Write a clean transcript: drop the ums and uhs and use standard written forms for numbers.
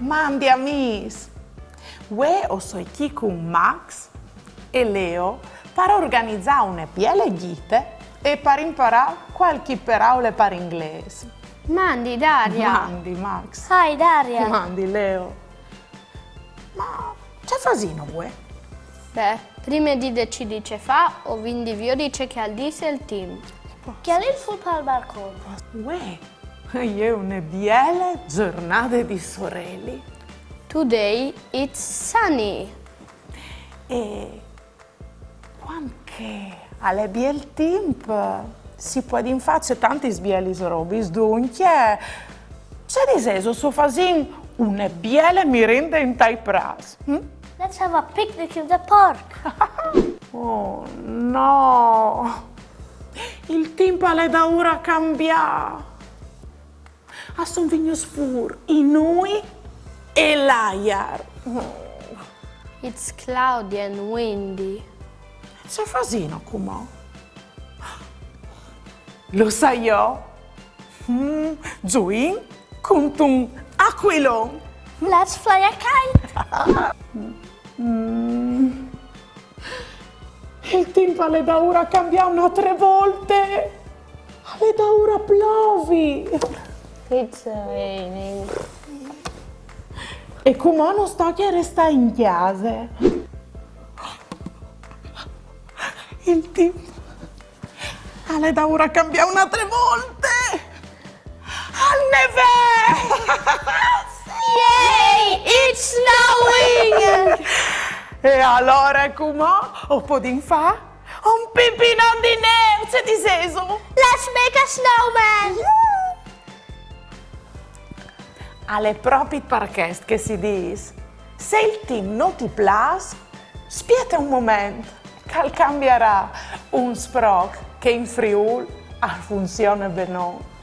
mandi amis. Ue o so chi con Max e Leo per organizzare una piele ghite e per imparare qualche parola per inglese. Mandi Daria. Mandi Max. Hi Daria. Mandi Leo. Ma c'è fasino ue? Beh, prima di decidere che fa, o quindi vi dice che al dice il team. Che è il sul al balcone. Ue, io una bella giornata di sorelli. Today it's sunny. E quanche alle biel temp si può fare tanti sbieli robis, dunque c'è di seso so fasin una biela merenda in tai pras. Let's have a picnic in the park. Oh no, il tempo è da ora cambiare. A son vigno sfur, in noi e l'aiar. It's cloudy and windy. C'è fasino come? Lo sai io? Giuin con un aquilon. Let's fly a kite. Il tempo è da ora cambiare un'altra volte. È da ora plovi. It's raining. E come non sto che resta in chiesa? Il tempo è da ora cambiare un'altra volte. Al neve! Yay! It's snowing! E allora come? O può fa? Un pipino di neve, c'è di seso? Let's make a snowman! Alle proprie parchest che si dice, se il team non ti piace, spieta un momento, che cambierà un sproc che in Friul funziona bene.